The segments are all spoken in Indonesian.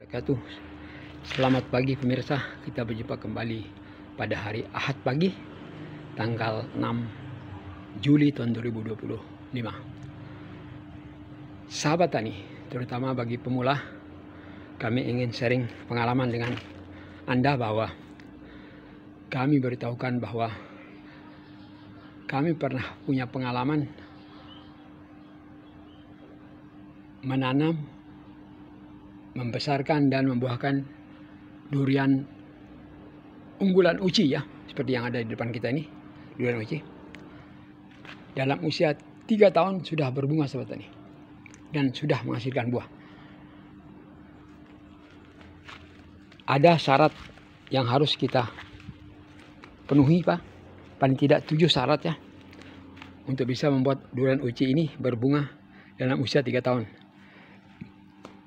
Wabarakatuh. Selamat pagi pemirsa, kita berjumpa kembali pada hari Ahad pagi tanggal 6 Juli tahun 2025. Sahabat tani, terutama bagi pemula, kami ingin sharing pengalaman dengan Anda bahwa kami beritahukan bahwa kami pernah punya pengalaman menanam, membesarkan dan membuahkan durian unggulan uci ya, seperti yang ada di depan kita ini, durian uci. Dalam usia 3 tahun sudah berbunga sahabat tani dan sudah menghasilkan buah. Ada syarat yang harus kita penuhi Pak, paling tidak 7 syarat ya, untuk bisa membuat durian uci ini berbunga dalam usia 3 tahun.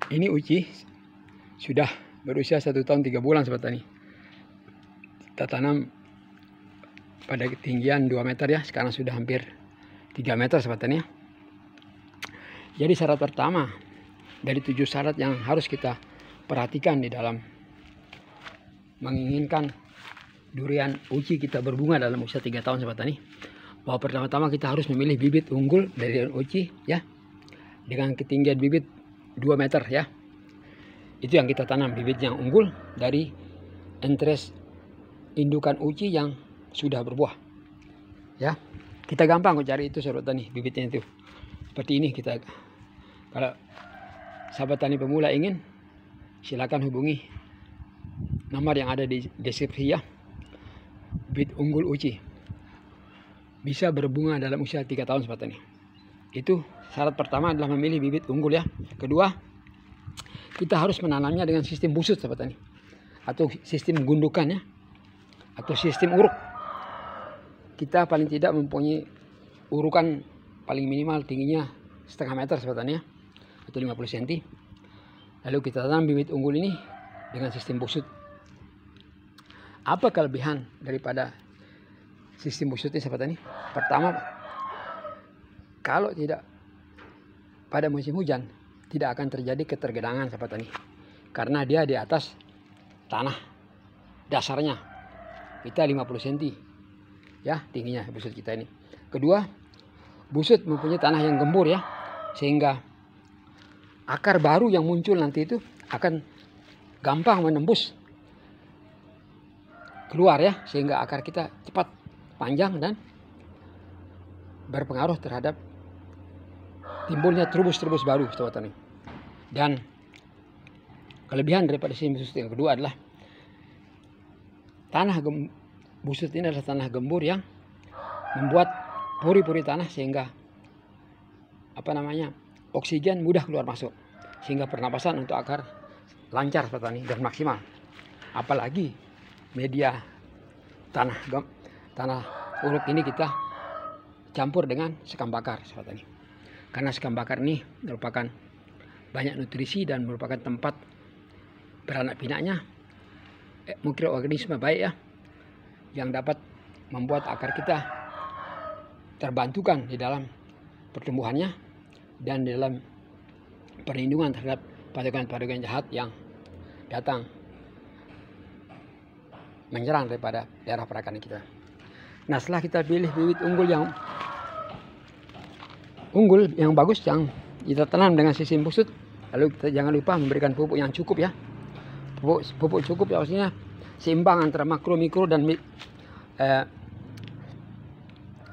Ini uci sudah berusia 1 tahun 3 bulan sahabat tani. Kita tanam pada ketinggian 2 meter ya, sekarang sudah hampir 3 meter sahabat tani ya. Jadi syarat pertama dari 7 syarat yang harus kita perhatikan di dalam menginginkan durian uci kita berbunga dalam usia 3 tahun sahabat tani, bahwa pertama-tama kita harus memilih bibit unggul dari durian uci ya, dengan ketinggian bibit 2 meter ya. Itu yang kita tanam, bibit yang unggul dari entres indukan uci yang sudah berbuah ya. Kita gampang kok cari itu sahabat tani, bibitnya itu seperti ini. Kita kalau sahabat tani pemula ingin, silakan hubungi nomor yang ada di deskripsi ya. Bibit unggul uci bisa berbunga dalam usia 3 tahun sahabat tani. Itu syarat pertama, adalah memilih bibit unggul ya. Kedua, kita harus menanamnya dengan sistem busut sahabat tani, atau sistem gundukan ya, atau sistem uruk. Kita paling tidak mempunyai urukan paling minimal tingginya setengah meter sahabat tani ya, atau 50 cm. Lalu kita tanam bibit unggul ini dengan sistem busut. Apa kelebihan daripada sistem busut ini sahabat tani? Pertama, kalau tidak pada musim hujan tidak akan terjadi ketergenangan sahabat tani, karena dia di atas tanah dasarnya kita 50 cm ya tingginya busut kita ini. Kedua, busut mempunyai tanah yang gembur ya, sehingga akar baru yang muncul nanti itu akan gampang menembus keluar ya, sehingga akar kita cepat panjang dan berpengaruh terhadap timbulnya terubus-terubus baru sahabat tani. Dan kelebihan daripada sistem busut yang kedua adalah busut ini adalah tanah gembur yang membuat pori-pori tanah, sehingga oksigen mudah keluar masuk, sehingga pernapasan untuk akar lancar sahabat tani dan maksimal. Apalagi media tanah uruk ini kita campur dengan sekam bakar sahabat tani, karena sekam bakar ini merupakan banyak nutrisi dan merupakan tempat beranak pinaknya mikroorganisme baik ya, yang dapat membuat akar kita terbantukan di dalam pertumbuhannya dan di dalam perlindungan terhadap patogen-patogen jahat yang datang menyerang daripada daerah perakanan kita. Nah, setelah kita pilih bibit unggul yang bagus, yang kita tanam dengan sistem busut, lalu kita jangan lupa memberikan pupuk yang cukup ya. Pupuk cukup ya, maksudnya seimbang antara makro, mikro dan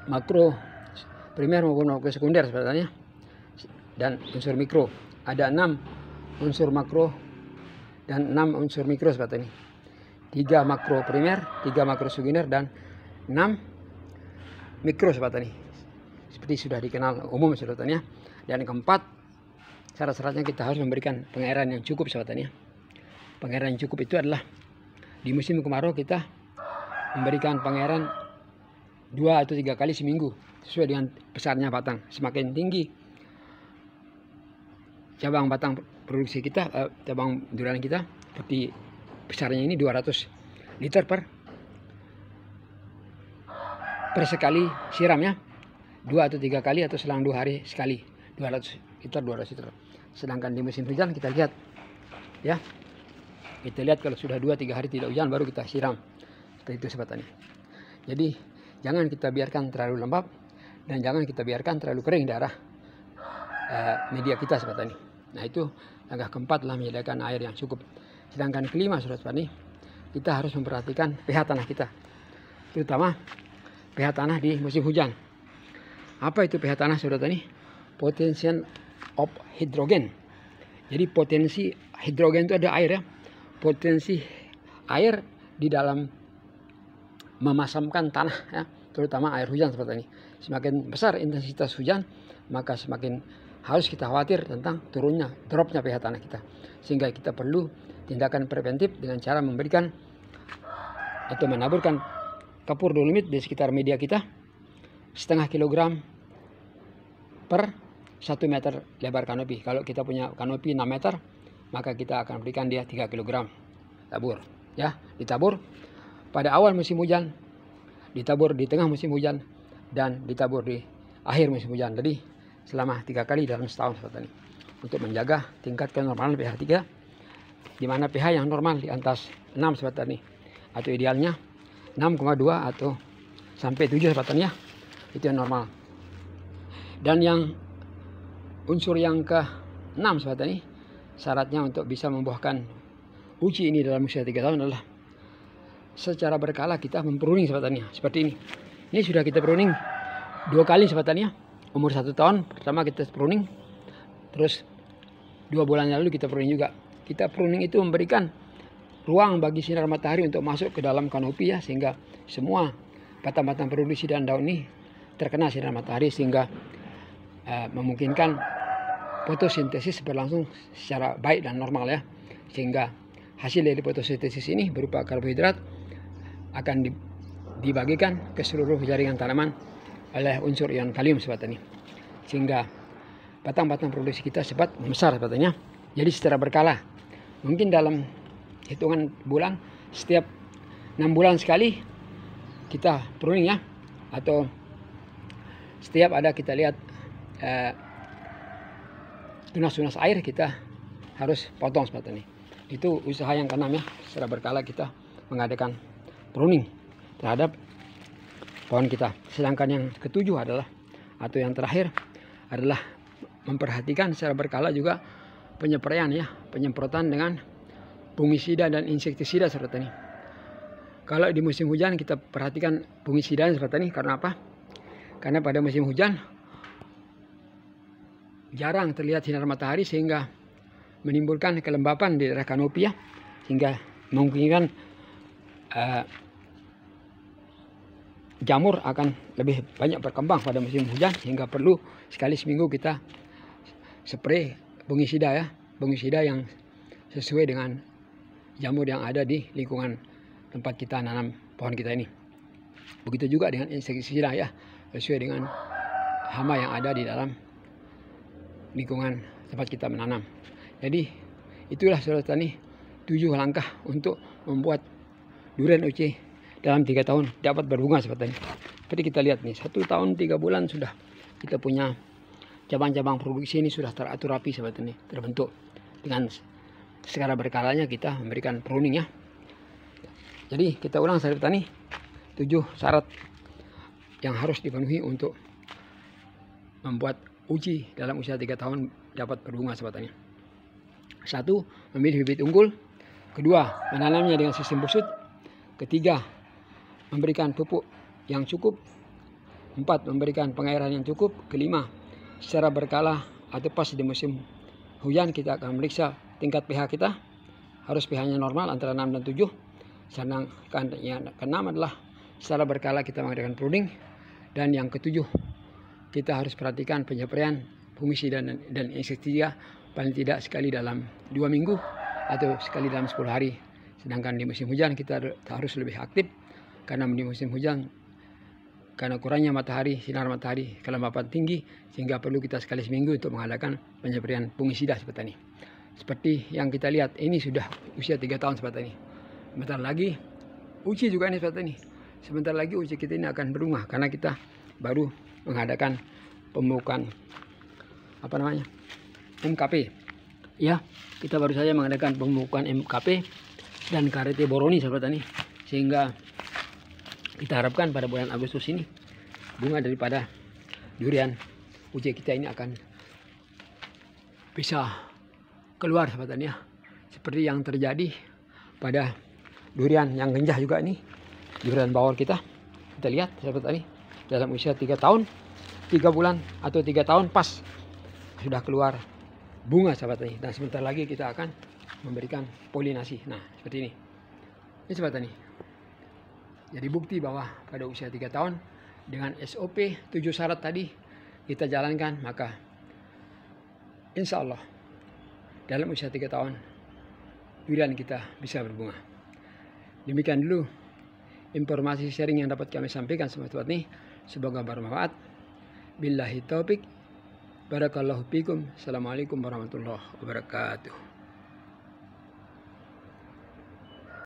makro primer maupun makro sekunder sebenarnya. Dan unsur mikro ada 6 unsur makro dan 6 unsur mikro seperti ini. 3 makro primer, 3 makro sekunder, dan 6 mikro seperti ini, seperti sudah dikenal umum sebenarnya. Dan keempat, syarat-syaratnya kita harus memberikan pengairan yang cukup sahabat tani. Pengairan yang cukup itu adalah di musim kemarau kita memberikan pengairan 2 atau 3 kali seminggu sesuai dengan besarnya batang. Semakin tinggi cabang batang produksi kita, cabang durian kita, seperti besarnya ini 200 liter per sekali siram ya, 2 atau 3 kali atau selang 2 hari sekali, 200 liter. Sedangkan di musim hujan kita lihat ya, Kita lihat kalau sudah 2-3 hari tidak hujan baru kita siram. Seperti itu sobat tani. Jadi jangan kita biarkan terlalu lembab dan jangan kita biarkan terlalu kering daerah media kita sobat tani. Nah itu langkah keempat adalah menyediakan air yang cukup. Sedangkan kelima sobat tani, kita harus memperhatikan pH tanah kita, terutama pH tanah di musim hujan. Apa itu pH tanah sobat tani? Potential of hidrogen. Jadi potensi hidrogen itu ada air ya. Potensi air di dalam memasamkan tanah ya, terutama air hujan sobat tani. Semakin besar intensitas hujan, maka semakin harus kita khawatir tentang dropnya pH tanah kita. Sehingga kita perlu tindakan preventif dengan cara memberikan atau menaburkan kapur dolomit di sekitar media kita 0,5 kilogram per 1 meter lebar kanopi. Kalau kita punya kanopi 6 meter, maka kita akan berikan dia 3 kg tabur. Ya, ditabur pada awal musim hujan, ditabur di tengah musim hujan, dan ditabur di akhir musim hujan. Jadi selama 3 kali dalam setahun sobat tani, untuk menjaga tingkat kenormalan pH 3, di mana pH yang normal di atas 6 sobat tani, atau idealnya 6,2 atau sampai 7 sobat tani ya, itu yang normal. Dan yang unsur yang ke-6 sobat tani, syaratnya untuk bisa membuahkan uji ini dalam usia 3 tahun adalah secara berkala kita mempruning sobat tani. Seperti ini. Ini sudah kita pruning 2 kali sobat tani ya. Umur 1 tahun pertama kita pruning, terus 2 bulan lalu kita pruning juga. Kita pruning itu memberikan ruang bagi sinar matahari untuk masuk ke dalam kanopi ya, sehingga semua batang-batang produksi dan daun ini terkena sinar matahari, sehingga memungkinkan fotosintesis berlangsung secara baik dan normal ya, sehingga hasil dari fotosintesis ini berupa karbohidrat akan dibagikan ke seluruh jaringan tanaman oleh unsur ion kalium sobat tani, sehingga batang-batang produksi kita cepat membesar sobat tani. Jadi secara berkala, mungkin dalam hitungan bulan, setiap 6 bulan sekali kita pruning ya, atau setiap ada kita lihat tunas-tunas air kita harus potong sobat tani. Itu usaha yang ke-6 ya, secara berkala kita mengadakan pruning terhadap pohon kita. Sedangkan yang ke-7 adalah, atau yang terakhir adalah memperhatikan secara berkala juga penyepraian ya, penyemprotan dengan fungisida dan insektisida sobat tani. Kalau di musim hujan kita perhatikan fungisida sobat tani, karena apa? Karena pada musim hujan jarang terlihat sinar matahari, sehingga menimbulkan kelembapan di daerah kanopi ya, sehingga memungkinkan jamur akan lebih banyak berkembang pada musim hujan, sehingga perlu sekali seminggu kita spray fungisida ya, fungisida yang sesuai dengan jamur yang ada di lingkungan tempat kita nanam pohon kita ini. Begitu juga dengan insektisida ya, sesuai dengan hama yang ada di dalam lingkungan tempat kita menanam. Jadi itulah saudara tani 7 langkah untuk membuat durian uci dalam 3 tahun dapat berbunga sobat tani. Seperti kita lihat nih, 1 tahun 3 bulan sudah kita punya cabang-cabang produksi ini sudah teratur rapi sobat tani, terbentuk. Dengan secara berkalanya kita memberikan pruning ya. Jadi kita ulang saudara tani, 7 syarat yang harus dipenuhi untuk membuat uji dalam usia 3 tahun dapat berbunga sobat tani. 1. Memilih bibit unggul. 2. Menanamnya dengan sistem busut. 3. Memberikan pupuk yang cukup. 4. Memberikan pengairan yang cukup. 5. Secara berkala atau pas di musim hujan kita akan memeriksa tingkat pH kita. Harus pH-nya normal antara 6 dan 7. Sedangkan yang ke-6 adalah secara berkala kita mengadakan pruning. Dan yang ke-7, kita harus perhatikan penyepraian fungisida dan insektisida paling tidak sekali dalam 2 minggu atau sekali dalam 10 hari. Sedangkan di musim hujan kita harus lebih aktif, karena di musim hujan karena kurangnya matahari, sinar matahari, kelembapan tinggi, sehingga perlu kita sekali seminggu untuk mengadakan penyepraian fungisida sobat tani. Seperti yang kita lihat, ini sudah usia 3 tahun sobat tani. Sebentar lagi uji juga ini sobat tani. Sebentar lagi uji kita ini akan berbunga, karena kita baru mengadakan pemupukan MKP ya, kita baru saja mengadakan pemupukan MKP dan Karete Boroni sahabat tani, sehingga kita harapkan pada bulan Agustus ini bunga daripada durian uji kita ini akan bisa keluar sahabat tani ya, seperti yang terjadi pada durian yang genjah juga ini, durian bawor kita lihat sahabat tani, dalam usia 3 tahun 3 bulan atau 3 tahun pas sudah keluar bunga sahabat tani, dan sebentar lagi kita akan memberikan polinasi. Nah seperti ini sahabat tani. Jadi bukti bahwa pada usia 3 tahun dengan SOP 7 syarat tadi kita jalankan, maka insya Allah dalam usia 3 tahun durian kita bisa berbunga. Demikian dulu informasi sharing yang dapat kami sampaikan sahabat ini, semoga bermanfaat. Billahi taufik, barakallahu fikum. Assalamualaikum warahmatullahi wabarakatuh.